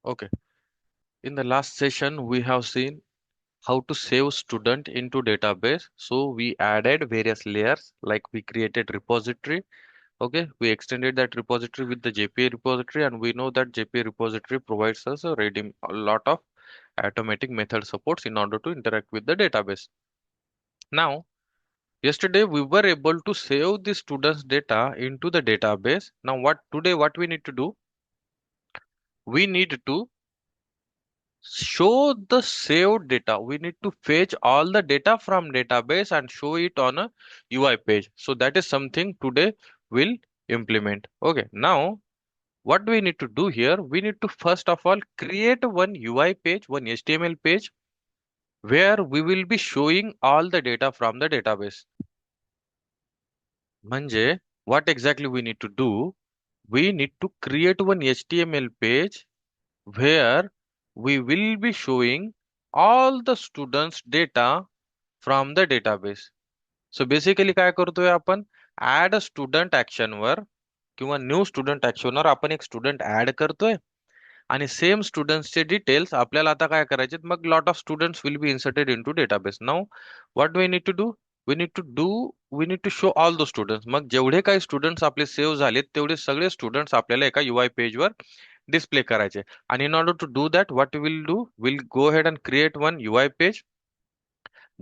Okay. In the last session, we have seen how to save student into database. So we added various layers, like we created repository. Okay, we extended that repository with the JPA repository, and we know that JPA repository provides us a lot of automatic method supports in order to interact with the database. Now, yesterday we were able to save the students' data into the database. Now, what we need to do? We need to show the saved data. We need to fetch all the data from database and show it on a UI page. So that is something today we'll implement. Okay, now what we need to do here, we need to first of all create one UI page, one HTML page where we will be showing all the data from the database. म्हणजे what exactly we need to do? We need to create one HTML page where we will be showing all the students data from the database. So basically काय करतोय आपण, add student action वर किंवा new student action वर आपण एक student add करतोय आणि सेम स्टुडंट्सचे डिटेल्स आपल्याला आता काय करायचे, मग lot of students will be inserted into database. Now what we need to do, we need to do we need to show all the students. मग जेवढे काही स्टुडंट्स आपले सेव्ह झालेत तेवढे सगळे स्टुडंट्स आपल्याला एका UI पेज वर डिस्प्ले करायचे. आणि in order to do that what will do, will go head and create one UI page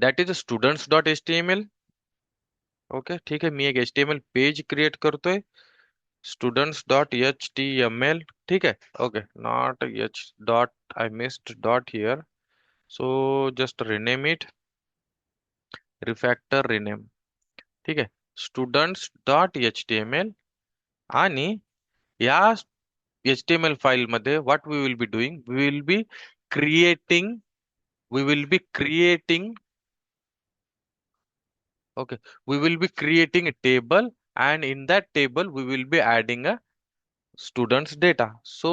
that is students dot HTML. Okay ठीक आहे, मी एक HTML पेज क्रिएट करतोय, स्टुडंट्स डॉट HTML. ठीक आहे. Okay, not H dot, I missed dot here. So just rename it, refactor rename. ठीक आहे, students dot HTML. आणि या HTML फाईल मध्ये what we will be doing, creating we will be creating okay we will be creating a table, and in that table we will be adding a students data. So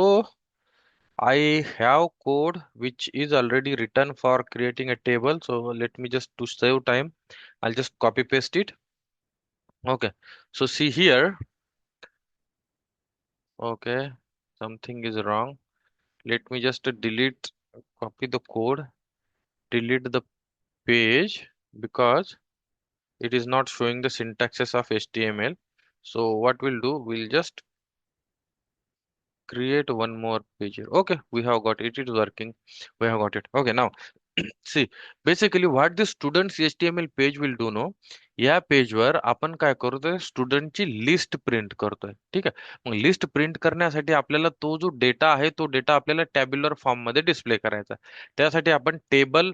I have code which is already written for creating a table, so let me just, to save time, I'll just copy paste it. Okay, so see here. Okay, something is wrong. Let me just delete, copy the code, delete the page, because it is not showing the syntaxes of HTML. So what we'll do, we'll just create one more page here. Okay, we have got it. It is working. We have got it. Okay, now see, basically what the students HTML page will do, no, या page वर आपण काय करतोय, स्टुडंटची list print करतोय. ठीक आहे, मग list print करण्यासाठी आपल्याला तो जो डेटा आहे तो डेटा आपल्याला टॅब्युलर फॉर्म मध्ये डिस्प्ले करायचा. त्यासाठी आपण टेबल,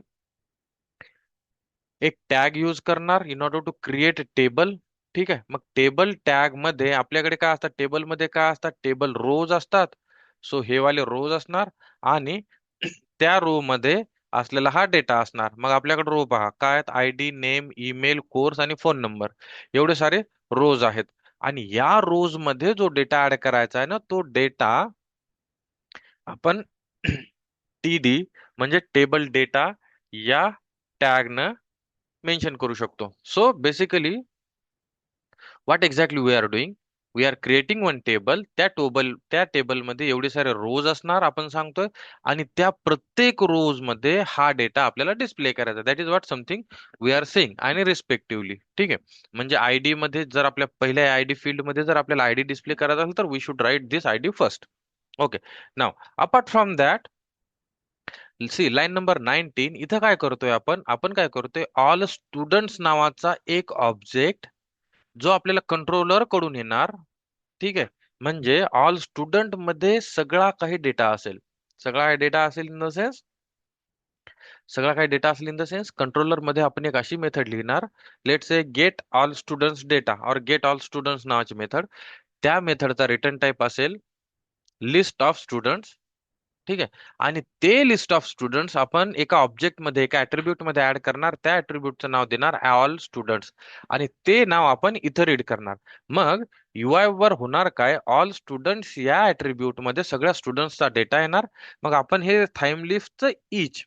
एक टॅग यूज करणार in order to create table. ठीक आहे, मग टेबल टॅग मध्ये आपल्याकडे काय असतात, टेबल मध्ये काय असतात, टेबल रोज असतात. सो हे वाले रोज असणार, आणि त्या रो मध्ये असलेला हा डेटा असणार. मग आपल्याकडे रो पहा काय आहेत, ID, नेम, ईमेल, कोर्स आणि फोन नंबर, एवढे सारे रोज आहेत. आणि या रोज मध्ये जो डेटा ऍड करायचा आहे ना, तो डेटा आपण TD म्हणजे टेबल डेटा या टॅग न मेन्शन करू शकतो. So basically what exactly we are doing, we are creating one table. त्या टेबल मध्ये एवढे सारे रोज असणार आपण सांगतोय, आणि त्या प्रत्येक रोज मध्ये हा डेटा आपल्याला डिस्प्ले करायचा. That is what something we are saying. आणि रिस्पेक्टिव्हली. ठीक आहे, म्हणजे ID मध्ये जर आपल्या पहिल्या ID फील्ड मध्ये जर आपल्याला ID डिस्प्ले करायचा असेल तर we should write this ID first. Okay, नाव apart from that, see line number 19. इथं काय करतोय आपण, काय करतोय, ऑल स्टुडंट्स नावाचा एक ऑब्जेक्ट जो आपल्याला कंट्रोलर कडून येणार. ठीक आहे, म्हणजे ऑल स्टुडंट मध्ये सगळा काही डेटा असेल. सगळा डेटा असेल इन द सेन्स, सगळा काही डेटा असेल इन द सेन्स, कंट्रोलर मध्ये आपण एक अशी मेथड लिहिणार, लेट से गेट ऑल स्टुडंट्स डेटा और गेट ऑल स्टुडंट्स नावाची मेथड. त्या मेथडचा रिटर्न टाइप असेल लिस्ट ऑफ स्टुडंट्स. ठीक आहे, आणि ते लिस्ट ऑफ स्टुडंट्स आपण एका ऑब्जेक्ट मध्ये, एका ऍट्रिब्यूट मध्ये ऍड करणार. त्या ऍट्रिब्यूटचं नाव देणार ऑल स्टुडंट्स, आणि ते नाव आपण इथं रीड करणार. मग UI वर होणार काय, ऑल स्टुडंट्स या ऍट्रिब्यूट मध्ये सगळ्या स्टुडंट्सचा डेटा येणार. मग आपण हे थाइम लिस्टचं each.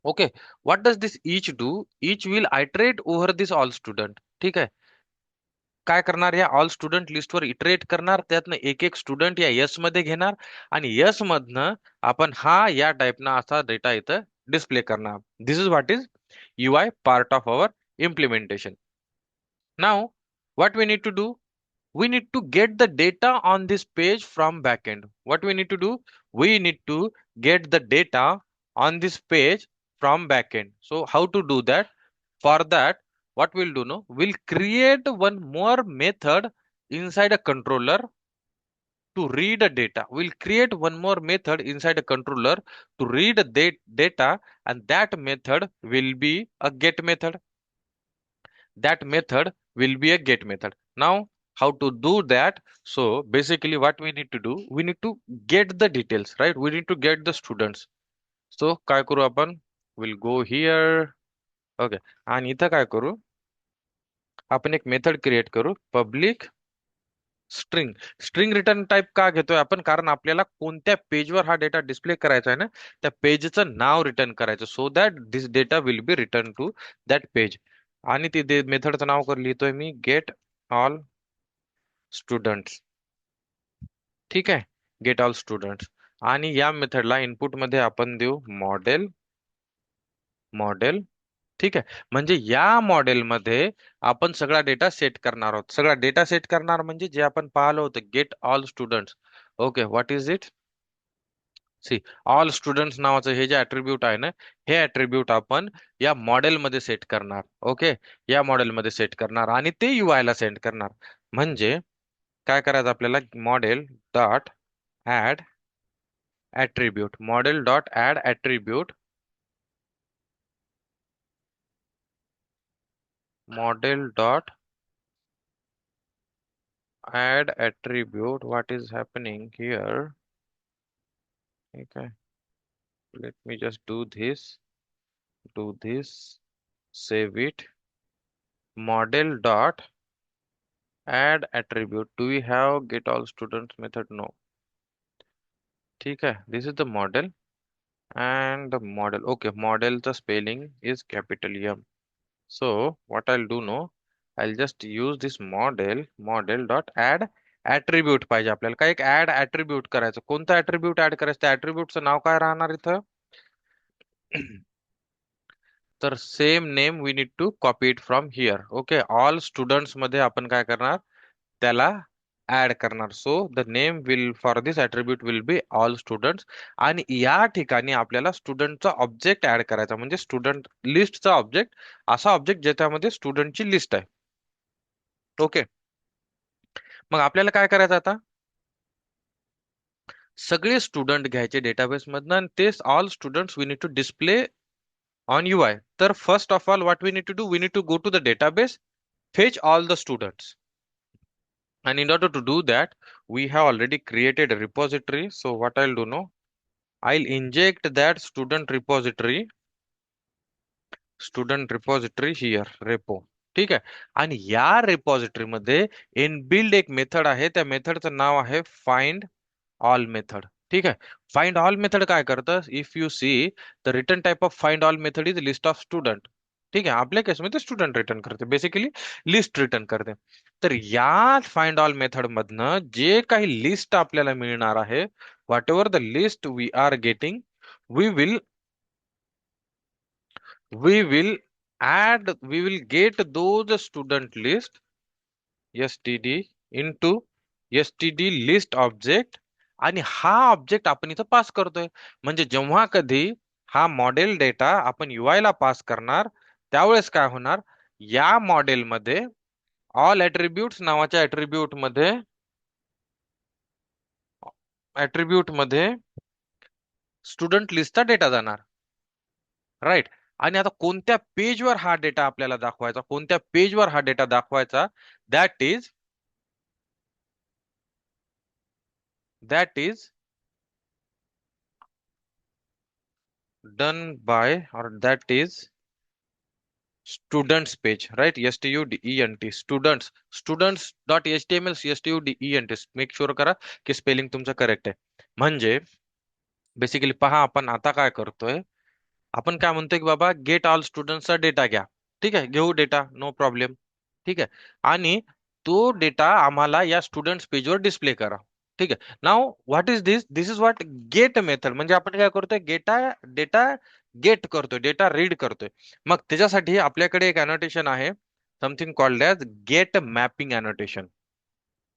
Okay, what does this each do, each will iterate over this all student. ठीक आहे, काय करणार, या ऑल स्टुडंट लिस्टवर इटरेट करणार, त्यातनं एक एक स्टुडंट या यस मध्ये घेणार आणि यस मधनं आपण हा या टाईपना असा डेटा इथं डिस्प्ले करणार. This is what is UI part of our implementation. Now, what we need to do? We need to get the data on this page from backend. What we need to do? We need to get the data on this page from backend. So how to do that? For that, what we'll do now? We'll create one more method inside a controller to read a data. We'll create one more method inside a controller to read the data, and that method will be a get method. That method will be a get method. Now, how to do that? So basically what we need to do, we need to get the details, right? We need to get the students. So काय करू आपण, we'll go here. Okay. आणि इथं काय करू, आपण एक method create करू, public string. String return type का घेतोय आपण, कारण आपल्याला कोणत्या पेजवर हा डेटा डिस्प्ले करायचा आहे ना, त्या पेजचं नाव रिटर्न करायचं, so that this data will be return to that page. आणि ती मेथडचं नाव लिहितोय मी, गेट ऑल स्टुडंट्स. ठीक आहे, गेट ऑल स्टुडंट्स. आणि या मेथडला इनपुट मध्ये आपण देऊ मॉडेल. मॉडेल. ठीक आहे, म्हणजे या मॉडेल मध्ये आपण सगळा डेटा सेट करणार आहोत. सगळा डेटा सेट करणार म्हणजे जे आपण पाहिलं होतं, get all students. Okay, what is it? See, all students नावाचं हे जे ऍट्रिब्यूट आहे ना, हे ऍट्रिब्यूट आपण या मॉडेल मध्ये सेट करणार. ओके, या मॉडेल मध्ये सेट करणार आणि ते UI ला सेंड करणार. म्हणजे काय करायचं आपल्याला, model dot add attribute. Model dot add attribute. Model dot add attribute. What is happening here? ठीक आहे, let me just do this, save it. Model dot add attribute. Do we have get all students method? No. ठीक है, this is the model and the model. Okay, model the spelling is capital M. So what I'll do now, I'll just use this model dot add attribute. पाहिजे आपल्याला काय, एक add attribute करायचं. कोणता attribute add करायचं, त्या attributeचं नाव काय राहणार इथं? तर same name we need to copy it from here. Okay, all students मध्ये आपण काय करणार, त्याला ऍड करणार. So the name will for this attribute will be all students. आणि या ठिकाणी आपल्याला स्टुडंटचा ऑब्जेक्ट ऍड करायचा, म्हणजे स्टुडंट लिस्टचा ऑब्जेक्ट, असा ऑब्जेक्ट ज्याच्यामध्ये स्टुडंटची लिस्ट आहे. ओके, मग आपल्याला काय करायचं आता, सगळे स्टुडंट घ्यायचे डेटाबेस मधनं आणि ते all students we need to display on UI. तर first of all what we need to do, we need to go to the database, fetch all the students. And in order to do that, we have already created a repository. So what I'll do now, I'll inject that student repository here, repo. ठीक आहे, आणि या repository मध्ये inbuilt एक method आहे, त्या मेथडचं नाव आहे find all method. ठीक आहे, फाइंड ऑल मेथड काय करतं, if you see the return type of find all method is list of student. ठीक आहे, आपल्या केसमध्ये स्टुडंट रिटर्न करते, बेसिकली लिस्ट रिटर्न करते. तर या फाइंड ऑल मेथड मधनं जे काही लिस्ट आपल्याला मिळणार आहे, whatever the list we are getting, we will we will get those student list std into std list object. आणि हा ऑब्जेक्ट आपण इथं पास करतोय. म्हणजे जेव्हा कधी हा मॉडेल डेटा आपण UI ला पास करणार, त्यावेळेस काय होणार, या मॉडेल मध्ये ऑल ऍट्रिब्यूट्स नावाच्या ऍट्रिब्यूट मध्ये स्टुडंट लिस्टचा डेटा जाणार. राईट, आणि आता कोणत्या पेजवर हा डेटा आपल्याला दाखवायचा, कोणत्या पेजवर हा डेटा दाखवायचा, that is done by, or that is students page, right? students.html student. Make sure करा की स्पेलिंग तुमचं करेक्ट आहे. म्हणजे बेसिकली पहा, आपण आता काय करतोय, आपण काय म्हणतोय की बाबा गेट ऑल स्टुडंटचा डेटा घ्या. ठीक आहे, घेऊ डेटा, नो प्रॉब्लेम. ठीक आहे, आणि तो डेटा आम्हाला या स्टुडंट्स पेजवर डिस्प्ले करा. ठीक आहे. Now what is this, this is what get method. म्हणजे आपण काय करतोय, डेटा गेट करतोय, डेटा रीड करतोय. मग त्याच्यासाठी आपल्याकडे एक अनोटेशन आहे, something called as get mapping annotation.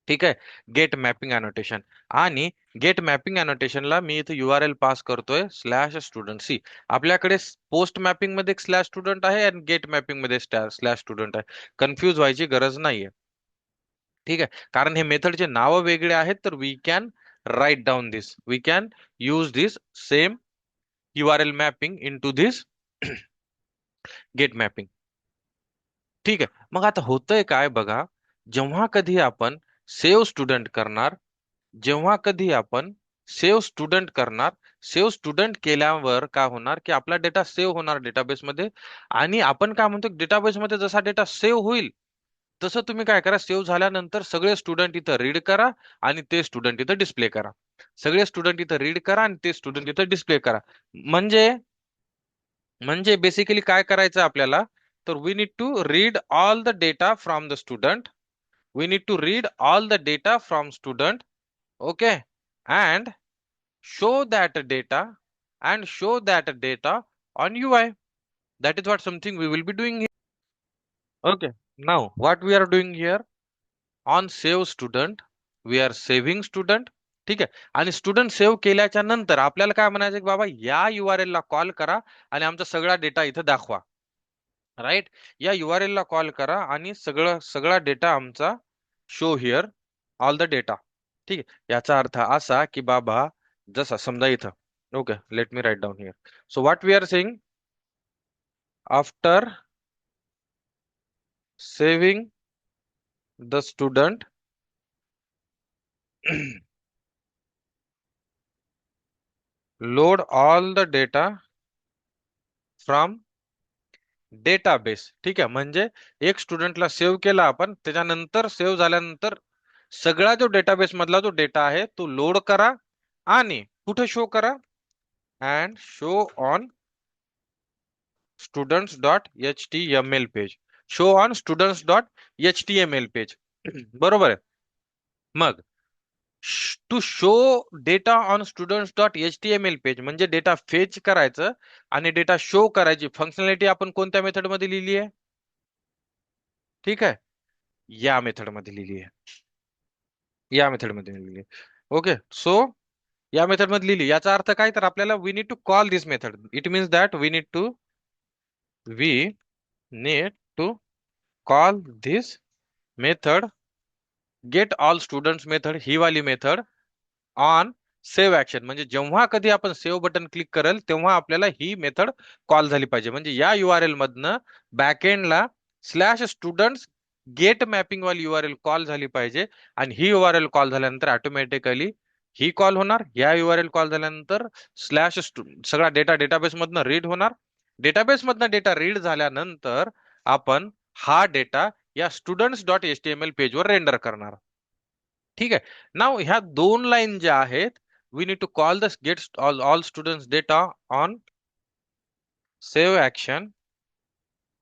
ठीक आहे. Get mapping annotation. आणि गेट मॅपिंग अनोटेशनला मी इथे URL पास करतोय स्लॅश स्टुडंट. सी, आपल्याकडे पोस्ट मॅपिंग मध्ये स्लॅश स्टुडंट आहे आणि गेट मॅपिंग मध्ये स्लॅश स्टुडंट आहे. कन्फ्यूज व्हायची गरज नाहीये. ठीक आहे. कारण हे मेथडचे नाव वेगळे आहेत, तर we can write down this, we can use this same URL mapping into this get mapping. ठीक आहे. मग आता होतंय काय बघा, जेव्हा कधी आपण सेव्ह स्टुडंट करणार, जेव्हा कधी आपण सेव्ह स्टुडंट करणार, सेव्ह स्टुडंट केल्यावर काय होणार की आपला डेटा सेव्ह होणार डेटाबेसमध्ये. आणि आपण काय म्हणतो, डेटाबेसमध्ये जसा डेटा सेव्ह होईल तसं तुम्ही काय करा, सेव्ह झाल्यानंतर सगळे स्टुडंट इथं रीड करा आणि ते स्टुडंट इथं डिस्प्ले करा. सगळे स्टुडंट इथं रीड करा आणि ते स्टुडंट इथं डिस्प्ले करा. म्हणजे म्हणजे बेसिकली काय करायचं आपल्याला, तर we need to read all the data from the student, we need to read all the data from student. Okay. And show that data show that data on UI. That is what something we will be doing here. Okay. Now, what we are doing here, on save student, we are saving student. ठीक आहे. आणि student save केल्याच्या नंतर आपल्याला काय म्हणायचं की बाबा या URL ला कॉल करा आणि आमचा सगळा डेटा इथं दाखवा. राईट. या URL ला कॉल करा आणि सगळा डेटा आमचा show here all the data. ठीक आहे. याचा अर्थ असा की बाबा, जसा समजा इथं, okay, let me write down here. So what we are saying, after saving the student load all the data from database. ठीक आहे. म्हणजे एक स्टुडंटला सेव्ह केला आपण, त्याच्यानंतर सेव्ह झाल्यानंतर सगळा जो डेटाबेस मधला जो डेटा आहे तो लोड करा आणि कुठे शो करा, and show on students dot HTML page. Show on students dot HTML page. बरोबर आहे. मग to show data on students dot HTML page म्हणजे डेटा फेच करायचं आणि डेटा शो करायची फंक्शनॅलिटी आपण कोणत्या मेथड मध्ये लिहिली आहे? ठीक आहे. या मेथड मध्ये लिहिली आहे. या मेथड मध्ये लिहिली आहे. ओके. सो या मेथड मध्ये लिहिली, याचा अर्थ काय, तर आपल्याला we need to call this method. It means that we need to call this method, get all students method, ही वाली मेथड ऑन सेव्ह ऍक्शन. म्हणजे जेव्हा कधी आपण सेव्ह बटन क्लिक करेल तेव्हा आपल्याला ही मेथड कॉल झाली पाहिजे. म्हणजे या URL मधनं बॅकएंडला स्लॅश स्टुडंट्स गेट मॅपिंग वाली URL कॉल झाली पाहिजे. आणि ही URL कॉल झाल्यानंतर ऑटोमॅटिकली ही कॉल होणार. या URL कॉल झाल्यानंतर स्लॅश सगळा डेटा डेटाबेस मधनं रीड होणार. डेटाबेस मधनं डेटा रीड झाल्यानंतर आपण हा डेटा या स्टुडंट्स डॉट HTML पेजवर रेंडर करणार. ठीक आहे. नाव ह्या दोन लाईन ज्या आहेत, we need to call the get all students data on save action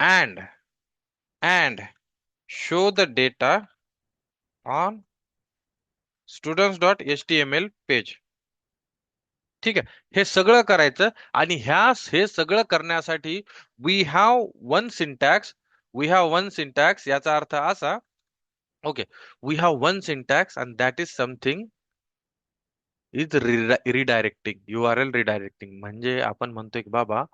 and show the data on students dot HTML page. ठीक आहे. हे सगळं करायचं आणि हे सगळं करण्यासाठी वी हॅव वन सिंटॅक्स. याचा अर्थ असा, okay, we have one syntax and that is something is redirecting, URL redirecting. म्हणजे आपण म्हणतोय की बाबा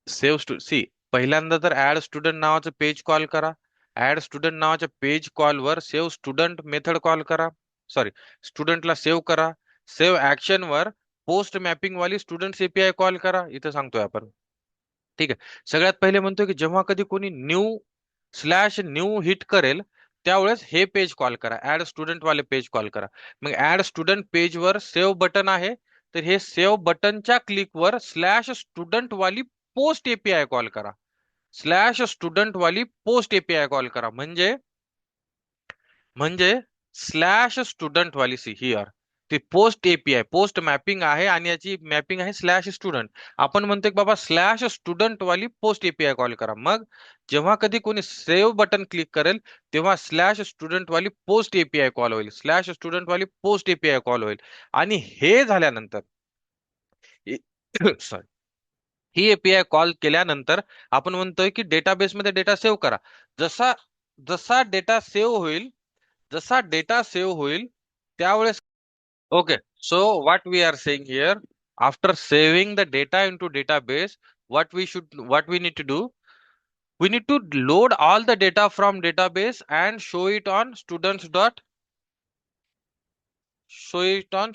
सेव्ह सी, पहिल्यांदा तर ऍड स्टुडंट नावाचं पेज कॉल करा. ऍड स्टुडंट नावाच्या पेज कॉलवर सेव्ह स्टुडंट मेथड कॉल करा. सॉरी, स्टुडंटला सेव्ह करा. सेव्ह ऍक्शन वर पोस्ट मॅपिंग वाली स्टुडंट API कॉल करा. इथं सांगतोय आपण. ठीक आहे. सगळ्यात पहिले म्हणतोय की जेव्हा कधी कोणी न्यू हिट करेल त्यावेळेस हे पेज कॉल करा, ऍड स्टुडंट वाले पेज कॉल करा. मग ऍड स्टुडंट पेज वर सेव्ह बटन आहे, तर हे सेव्ह बटनच्या क्लिकवर स्लॅश स्टुडंट वाली पोस्ट API कॉल करा. स्लॅश स्टुडंट वाली पोस्ट API कॉल करा. म्हणजे स्लॅश स्टुडंट वाली, सी हिअर, ते पोस्ट एपीआय पोस्ट मॅपिंग आहे आणि याची मॅपिंग आहे स्लॅश स्टुडंट. आपण म्हणतो की बाबा स्लॅश स्टुडंट वाली पोस्ट एपीआय कॉल करा. मग जेव्हा कधी कोणी सेव्ह बटन क्लिक करेल तेव्हा स्लॅश स्टुडंट वाली पोस्ट एपीआय कॉल होईल, स्लॅश स्टुडंट वाली पोस्ट एपीआय कॉल होईल. आणि हे झाल्यानंतर सॉरी, ही एपीआय कॉल केल्यानंतर आपण म्हणतोय की डेटाबेसमध्ये डेटा सेव्ह करा. जसा जसा डेटा सेव्ह होईल, जसा डेटा सेव्ह होईल त्यावेळेस. Okay, so what we are saying here, after saving the data into database, what we need to do, we need to load all the data from database and show it on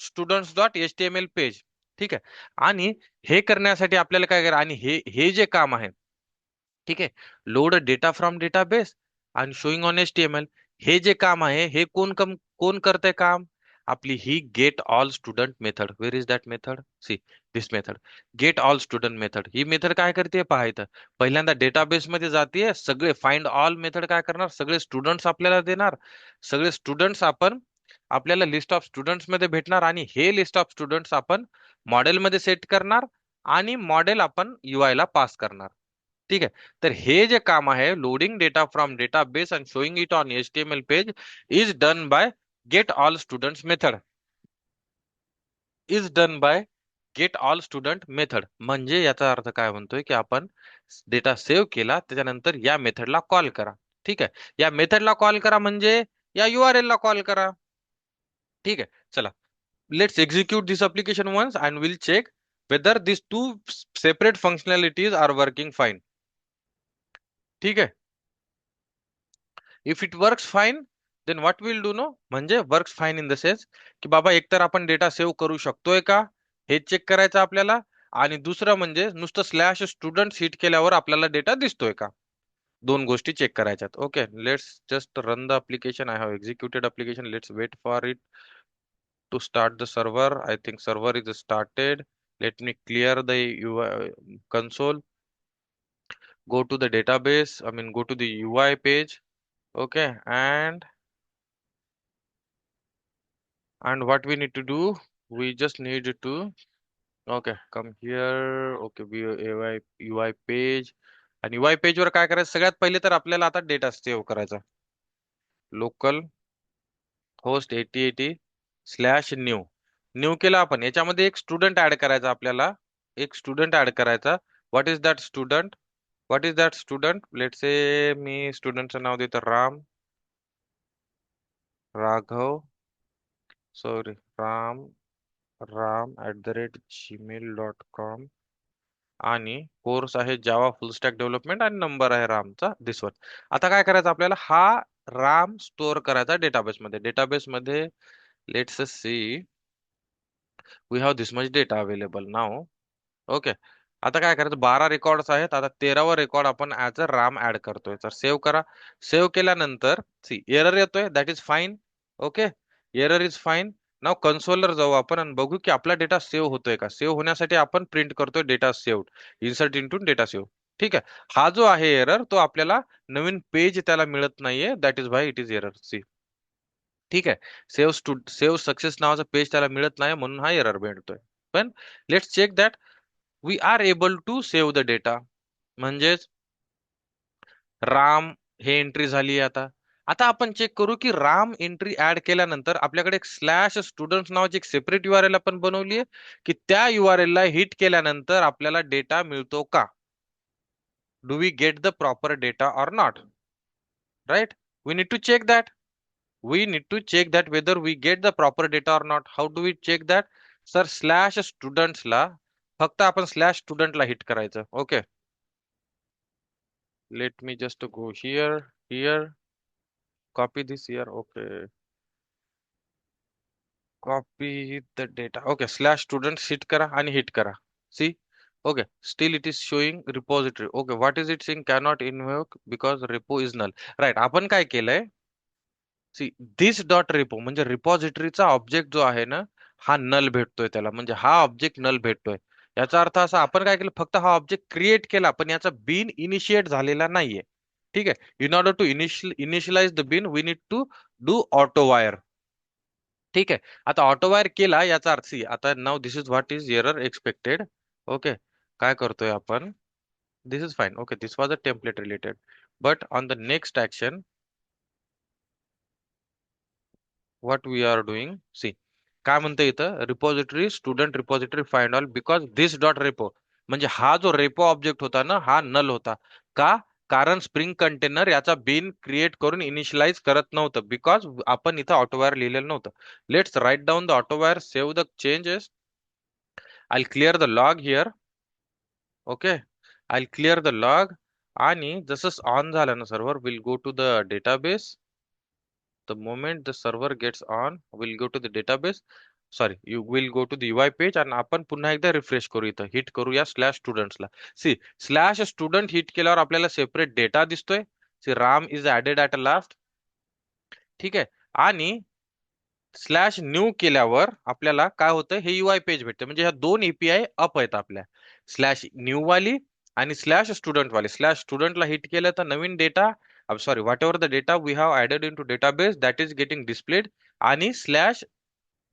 students.html page. ठीक आहे. आणि हे करण्यासाठी आपल्याला काय करा, आणि हे हे जे काम आहे, ठीक आहे, लोड डेटा फ्रॉम डेटाबेस आणि शोईंग ऑन HTML, हे जे काम आहे हे कोण करतंय काम? आपली ही get all student method. Where is that method? See, this method, get all student method. ही मेथड काय करते पाहायचं, पहिल्यांदा डेटाबेस मध्ये जाते, सगळे फाइंड ऑल मेथड काय करणार, सगळे स्टुडंट्स आपल्याला देणार. सगळे स्टुडंट्स आपण, आपल्याला लिस्ट ऑफ स्टुडंट्स मध्ये भेटणार आणि हे लिस्ट ऑफ स्टुडंट्स आपण मॉडेल मध्ये सेट करणार आणि मॉडेल आपण UI ला पास करणार. ठीक आहे. तर हे जे काम आहे, loading data from database and showing it on HTML page, is done by gate all students method. Is done by gate all student method. म्हणजे याचा अर्थ काय म्हणतोय की आपण डेटा सेव्ह केला त्याच्यानंतर या मेथडला कॉल करा. ठीक आहे. या मेथडला कॉल करा म्हणजे या URL ला कॉल करा. ठीक आहे. चला, let's execute this application once and we'll check whether these two separate functionalities are working fine. ठीक आहे. If it works fine, then what we'll do, no, म्हणजे works fine in the sense की बाबा एकतर आपण डेटा सेव्ह करू शकतोय का हे चेक करायचं आपल्याला, आणि दुसरं म्हणजे नुसतं स्लॅश स्टुडंट हिट केल्यावर आपल्याला डेटा दिसतोय का. दोन गोष्टी चेक करायच्यात. Okay, let's just run the application. I have executed application. Let's wait for it to start the server. I think server is started. Let me clear the UI console. Go to the database. I mean, go to the UI page. Okay, and what we need to do, we just need to, okay, come here. Okay, view UI page. आणि UI page वर काय करायचं, सगळ्यात पहिले तर आपल्याला आता data save करायचा. Localhost 8080 slash new. New केला आपण, याच्यामध्ये एक स्टुडंट ऍड करायचा आपल्याला, एक स्टुडंट ऍड करायचा. What is that student? What is that student? Let say मी स्टुडंटचं नाव देतो राम, राघव, सॉरी, राम, @gmail.com. आणि कोर्स आहे जावा फुल स्टॅक डेव्हलपमेंट आणि नंबर आहे रामचा, दिस वन. आता काय करायचं आपल्याला, हा राम स्टोअर करायचा डेटाबेस मध्ये. डेटाबेस मध्ये let's see, we have this much data available now. Okay. आता काय करायचं, 12 रेकॉर्ड्स आहेत. आता 13वा रेकॉर्ड आपण ऍज अ राम ऍड करतोय. तर सेव्ह करा. सेव्ह केल्यानंतर सी एरर येतोय, that is fine. Okay, error is fine. Now कन्सोलर जाऊ आपण आणि बघू की आपला डेटा सेव्ह होतोय का. सेव्ह होण्यासाठी आपण प्रिंट करतोय data save, insert into data save. ठीक आहे. हा जो आहे एरर, तो आपल्याला नवीन पेज त्याला मिळत नाहीये, that is why it is error. See, ठीक आहे. सेव्ह सक्सेस नावाचं पेज त्याला मिळत नाही म्हणून हा एरर भेटतोय. पण let's check that we are able to save the data. म्हणजेच राम हे एंट्री झाली. आता आता आपण चेक करू की राम एंट्री ऍड केल्यानंतर आपल्याकडे एक स्लॅश स्टुडंट नावाची एक सेपरेट URL आपण बनवली आहे, की त्या URL ला हिट केल्यानंतर आपल्याला डेटा मिळतो का. Do we get the proper data or not? Right, we need to check that. We need to check that whether we get the proper data or not. How do we check that? Sir, slash students ला फक्त आपण slash student ला hit करायचं. Okay, let me just go here, copy this here. Okay, copy the data. Okay, slash student hit करा आणि hit करा. See, okay, still it is showing repository. Okay, what is it saying, cannot invoke because repo is null. Right, आपण काय केलंय, C, दिस dot repo म्हणजे रिपॉझिटरीचा object जो आहे ना, हा नल भेटतोय त्याला, म्हणजे हा ऑब्जेक्ट नल भेटतोय. याचा अर्थ असा, आपण काय केलं, फक्त हा ऑब्जेक्ट क्रिएट केला पण याचा बिन इनिशिएट झालेला नाहीये. ठीक आहे. In order to initialise the bean we need to do autowire. ठीक आहे. आता ऑटोवायर केला याचा अर्थ सी, आता now this is what is error expected. Okay, काय करतोय आपण, this is fine. Okay, this was a template related, but on the next action what we are doing, see काय म्हणतं इथं, repository student repository find all because this dot repo, म्हणजे हा जो repo object होता ना हा नल होता. का? कारण स्प्रिंग कंटेनर याचा बिन क्रिएट करून इनिशियलाइज करत नव्हतं, बिकॉज आपण इथं ऑटोवायर लिहिलेलं नव्हतं. Let's write down the autowire, save the changes. I clear the log here. Okay, I clear the log. आणि जसं ऑन झालं ना server, will go to the database. The moment the server gets on, we'll go to the database. Sorry, you will go to the UI page आणि आपण पुन्हा एकदा refresh करू, इथं हिट करूया स्लॅश स्टुडंट्सला. सी, स्लॅश स्टुडंट हिट केल्यावर आपल्याला सेपरेट डेटा दिसतोय. See, Ram is added at last. ठीक आहे. आणि स्लॅश न्यू केल्यावर आपल्याला काय होतं, हे UI पेज भेटते. म्हणजे ह्या दोन एपीआय अप आहेत आपल्या, स्लॅश न्यू वाली आणि स्लॅश स्टुडंट वाली. स्लॅश स्टुडंटला हिट केलं तर नवीन data, sorry, whatever the data we have added into database that is getting displayed. आणि स्लॅश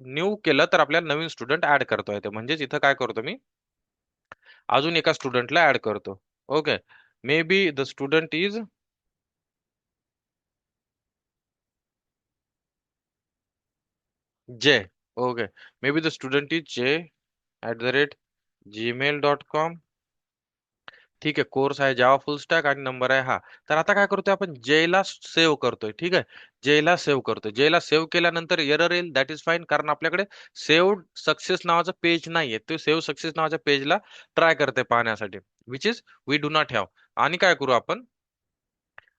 न्यू केलं तर आपल्याला नवीन स्टुडंट ऍड करता येते. म्हणजेच इथं काय करतो मी, अजून एका स्टुडंटला ऍड करतो. Okay, maybe the student is J. Okay, maybe the student is J @gmail.com. ठीक आहे, कोर्स आहे जावा फुल स्टॅक आणि नंबर आहे हा. तर आता काय करतोय आपण, जेला सेव्ह करतोय. ठीक आहे, जेला सेव्ह करतोय. जेला सेव्ह केल्यानंतर एरर येईल, दॅट इज फाईन, कारण आपल्याकडे सेव्ह सक्सेस नावाचं पेज नाहीये. तो सेव्ह सक्सेस नावाच्या पेजला ट्राय करते पाहण्यासाठी, which is we do not have. आणि काय करू आपण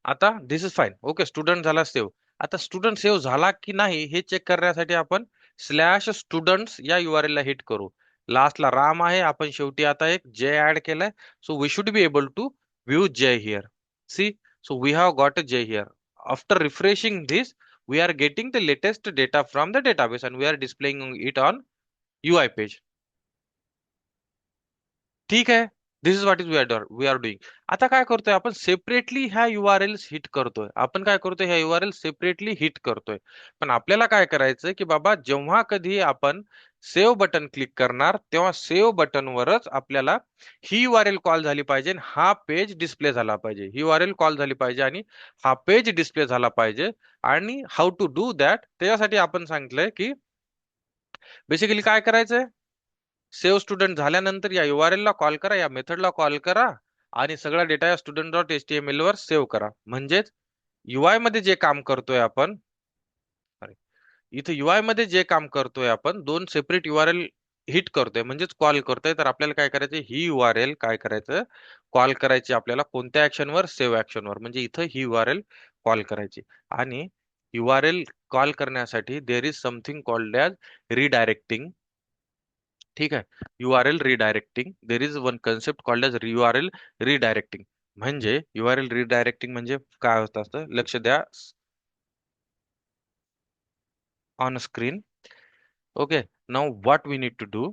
आता, this is fine. Okay, student झाला सेव्ह. आता स्टुडंट सेव्ह झाला की नाही हे चेक करण्यासाठी आपण स्लॅश स्टुडंट्स या URL ला हिट करू. लास्टला राम आहे, आपण शेवटी आता एक जे ऍड केलाय. So we should be able to view J here. See, so we have got a J here. After refreshing this, we are getting the latest data from the database and we are displaying it on UI page. ठीक आहे, this is what is we are doing. आता काय करतोय आपण, separately ह्या URL hit करतोय. आपण काय करतोय, ह्या URL सेपरेटली हिट करतोय. पण आपल्याला काय करायचं की बाबा, जेव्हा कधी आपण सेव्ह बटन क्लिक करणार तेव्हा सेव्ह बटनवरच आपल्याला ही URL कॉल झाली पाहिजे आणि हा पेज डिस्प्ले झाला पाहिजे. ही URL कॉल झाली पाहिजे आणि हा पेज डिस्प्ले झाला पाहिजे. आणि हाऊ टू डू दॅट, त्याच्यासाठी आपण सांगितलंय की बेसिकली काय करायचंय, सेव्ह स्टुडंट झाल्यानंतर या URL ला कॉल करा, या मेथडला कॉल करा आणि सगळा डेटा या student.html वर सेव्ह करा. म्हणजेच UI मध्ये जे काम करतोय आपण, sorry, इथे UI मध्ये जे काम करतोय आपण, दोन सेपरेट URL हिट करतोय म्हणजेच कॉल करतोय. तर आपल्याला काय करायचं, ही URL काय करायचं, कॉल करायची आपल्याला कोणत्या ऍक्शनवर, सेव्ह ऍक्शनवर. म्हणजे इथं ही URL कॉल करायची. आणि URL कॉल करण्यासाठी there is something called as redirecting. ठीक आहे, URL redirecting, there is one concept called as URL redirecting. म्हणजे URL रिडायरेक्टिंग म्हणजे काय होत असतं, लक्ष द्या on screen. Okay, now what we need to do,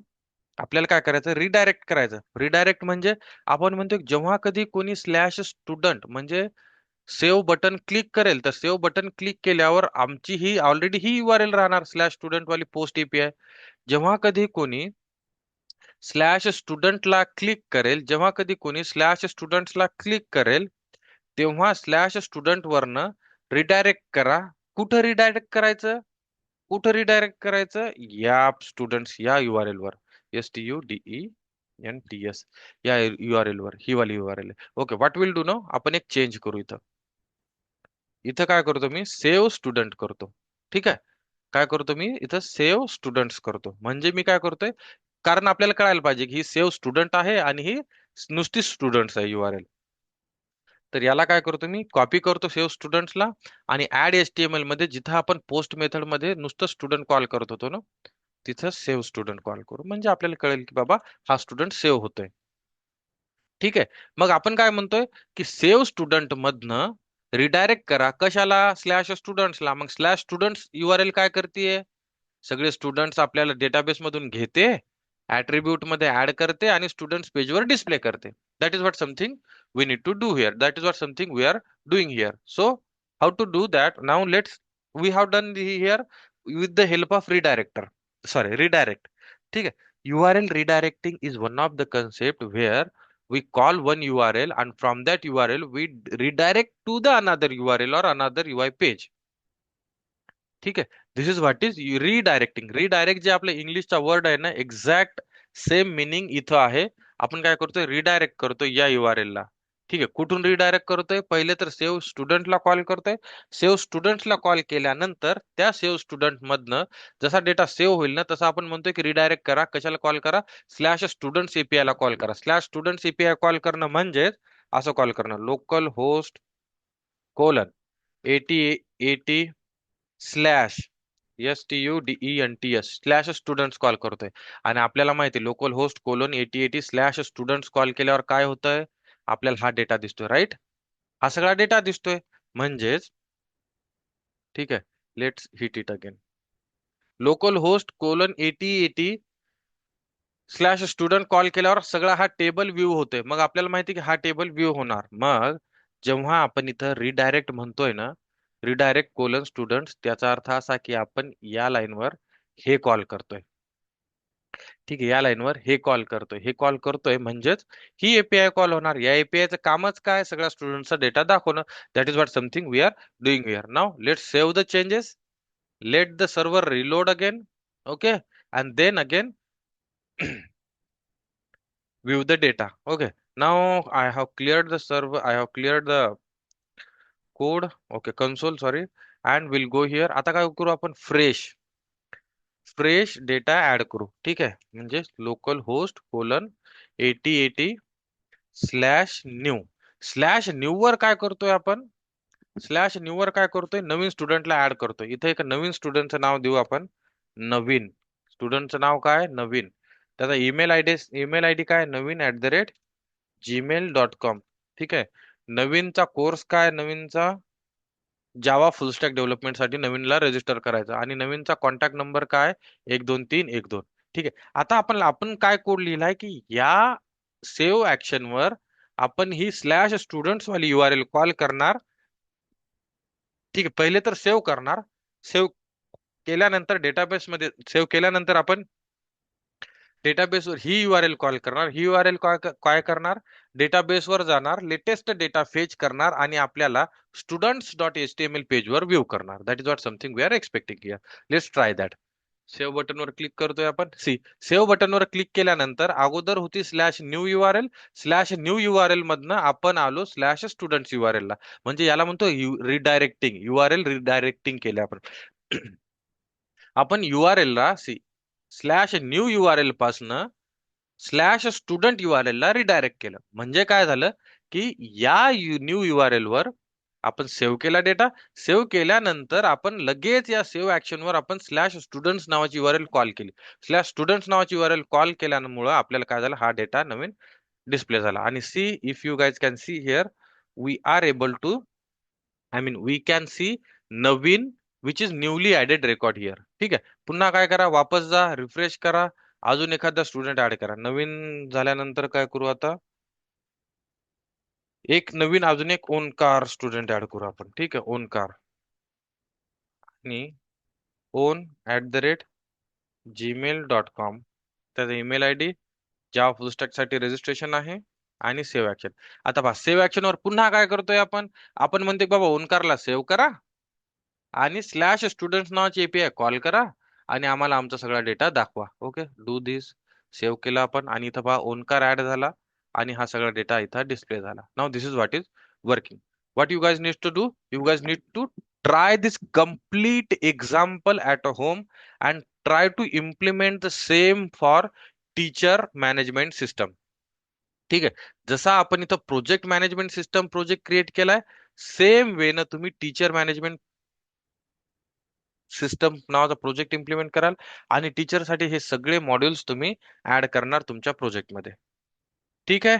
आपल्याला काय करायचं, रिडायरेक्ट करायचं. रिडायरेक्ट म्हणजे आपण म्हणतो जेव्हा कधी कोणी स्लॅश स्टुडंट म्हणजे सेव्ह बटन क्लिक करेल, तर सेव्ह बटन क्लिक केल्यावर आमची ही ऑलरेडी ही URL राहणार, स्लॅश स्टुडंट वाली पोस्ट API. जेव्हा कधी कोणी स्लॅश स्टुडंटला क्लिक करेल, जेव्हा कधी कोणी स्लॅश स्टुडंट्सला क्लिक करेल, तेव्हा स्लॅश स्टुडंट वरनं रिडायरेक्ट करा. कुठं रिडायरेक्ट करायचं, कुठं रिडायरेक्ट करायचं, या स्टुडंट्स या URL वर, STUDENTS या URL वर, ही वाली URL. Okay, what will do no, आपण एक चेंज करू इथं. इथं काय करतो मी, सेव्ह स्टुडंट करतो. ठीक आहे, काय करतो मी इथं, सेव्ह स्टुडंट्स करतो. म्हणजे मी काय करतोय, कारण आपल्याला कळायला पाहिजे की ही सेव्ह स्टुडंट आहे आणि ही नुसती स्टुडंट्स आहे URL. तर याला काय करतो मी, कॉपी करतो सेव्ह स्टुडंट्सला आणि ऍड HTML मध्ये जिथं आपण पोस्ट मेथड मध्ये नुसतं स्टुडंट कॉल करत होतो ना, तिथं सेव्ह स्टुडंट कॉल करू. म्हणजे आपल्याला कळेल की बाबा हा स्टुडंट सेव्ह होतोय. ठीक आहे, मग आपण काय म्हणतोय की सेव्ह स्टुडंट मधनं रिडायरेक्ट करा कशाला, स्लॅश स्टुडंट्सला. मग स्लॅश स्टुडंट्स URL काय करते, सगळे स्टुडंट्स आपल्याला डेटाबेस मधून घेते, ऍट्रिब्यूट मध्ये ऍड करते आणि स्टुडंट्स पेजवर डिस्प्ले करते. That is what something we need to do here, that is what something we are doing here. So how to do that, now let's, we have done here. With the help of redirector, sorry redirect. ठीक आहे. URL redirecting is one of the concept where we call one URL and from that URL we redirect to the another URL or another UI page. ठीक आहे. This is what is redirecting. Redirect जे आपलं इंग्लिशचा word आहे ना, exact same meaning इथं आहे. आपण काय करतोय, रिडायरेक्ट करतोय या URL ला. ठीक आहे. कुठून रिडायरेक्ट करतोय, पहिले तर सेव्ह स्टुडंटला कॉल करतोय. सेव्ह स्टुडंटला कॉल केल्यानंतर त्या सेव्ह स्टुडंट मधनं जसा डेटा सेव्ह होईल ना, तसा आपण म्हणतोय की रिडायरेक्ट करा. कशाला कॉल करा, स्लॅश स्टुडंट्स एपीआय ला कॉल करा. स्लॅश स्टुडंट्स एपीआय कॉल करणं म्हणजेच असं कॉल करणं, local host colon 8080 slash STUDENTS slash students call करतोय. आणि आपल्याला माहिती आहे local host colon 8080 slash students call केल्यावर काय होतंय, आपल्याला हा डेटा दिसतोय, राईट. हा सगळा डेटा दिसतोय. म्हणजेच ठीक आहे, let's hit it again. Local host colon 8080 slash student call केल्यावर सगळा हा टेबल व्ह्यू होतोय. मग आपल्याला माहिती आहे की हा टेबल व्ह्यू होणार. मग जेव्हा आपण इथं रिडायरेक्ट म्हणतोय ना, रिडायरेक्ट कोलन स्टुडंट्स, त्याचा अर्थ असा की आपण या लाईनवर हे कॉल करतोय. ठीक आहे, या लाईनवर हे कॉल करतोय. हे कॉल करतोय म्हणजेच ही एपीआय कॉल होणार. या एपीआयचं कामच काय, सगळ्या स्टुडंटचा डेटा दाखवणं. That is what something we are doing here. Now let's save the changes. Let the server reload again. Okay. And then again view the data. Okay. Now I have cleared the server. I have cleared the code. Okay, console. Sorry. And we'll go here. आता काय करू आपण, fresh data add करू. ठीक आहे. म्हणजे local host colon 8080 slash new. Slash new वर काय करतोय आपण, स्लॅश न्यू वर काय करतोय, नवीन स्टुडंटला ऍड करतोय. इथे एक नवीन स्टुडंटचं नाव देऊ आपण, नवीन. स्टुडंटचं नाव काय, नवीन. त्याचा ईमेल आयडी काय, नवीन @gmail.com. ठीक आहे. नवीनचा कोर्स काय, नवीनचा जावा फुल स्टॅक डेव्हलपमेंट साठी नवीनला रजिस्टर करायचा. आणि नवीनचा कॉन्टॅक्ट नंबर काय, 12312. ठीक आहे. आता आपण काय कोड लिहिलाय की या सेव्ह ऍक्शन वर आपण ही स्लॅश स्टुडंट्स वाली URL कॉल करणार. ठीक आहे. पहिले तर सेव्ह करणार. सेव्ह केल्यानंतर डेटाबेस मध्ये सेव्ह केल्यानंतर आपण डेटाबेसवर ही URL कॉल करणार. ही URL काय करणार, डेटाबेसवर जाणार, लेटेस्ट डेटा फेच करणार आणि आपल्याला students.html पेजवर व्ह्यू करणार. That is what something we are expecting here. Let's try that. Save बटनवर क्लिक करतोय आपण. सेव्ह बटनवर क्लिक केल्यानंतर अगोदर होती slash new URL. Slash new URL मधनं आपण आलो स्लॅश स्टुडंट्स URL ला. म्हणजे याला म्हणतो रिडायरेक्टिंग. URL रिडायरेक्टिंग केले आपण. आपण URL ला स्लॅश न्यू URL पासनं स्लॅश स्टुडंट URL ला रिडायरेक्ट केलं. म्हणजे काय झालं की या न्यू URL वर आपण सेव्ह केला डेटा. सेव्ह केल्यानंतर आपण लगेच या सेव्ह ऍक्शन वर आपण स्लॅश स्टुडंट्स नावाची URL कॉल केली. स्लॅश स्टुडंट्स नावाची URL कॉल केल्यामुळे आपल्याला काय झालं, हा डेटा नवीन डिस्प्ले झाला. आणि see, if you guys can see here, we are able to, I mean we can see नवीन which is newly added record here. ठीक आहे. पुन्हा काय करा, वापस जा, रिफ्रेश करा, अजून एखादा स्टुडंट ऍड करा. नवीन झाल्यानंतर काय करू आता, एक नवीन अजून एक ओनकार स्टुडंट ऍड करू आपण. ठीक आहे, ओनकार. आणि on@gmail.com त्याचा ईमेल ID, जावा फुल स्टॅक साठी रजिस्ट्रेशन आहे. आणि सेव्ह ऍक्शन. आता पहा, सेव्ह ऍक्शन वर पुन्हा काय करतोय आपण, आपण म्हणतोय बाबा ओनकारला सेव्ह करा आणि स्लॅश स्टुडंट नावाची एपीआय कॉल करा आणि आम्हाला आमचा सगळा डेटा दाखवा. Okay, do this. सेव्ह केला आपण आणि इथं पहा ओनकार ऍड झाला आणि हा सगळा डेटा इथं डिस्प्ले झाला. Now this is what is working. What you guys need to do, you guys need to try this complete example at home and try to implement the same for teacher management system. ठीक आहे. जसा आपण इथं project management system project create केलाय, same way न तुम्ही teacher management system नावाचा project implement कराल आणि टीचर साठी हे सगळे मॉड्यूल्स तुम्ही ऍड करणार तुमच्या प्रोजेक्ट मध्ये. ठीक आहे.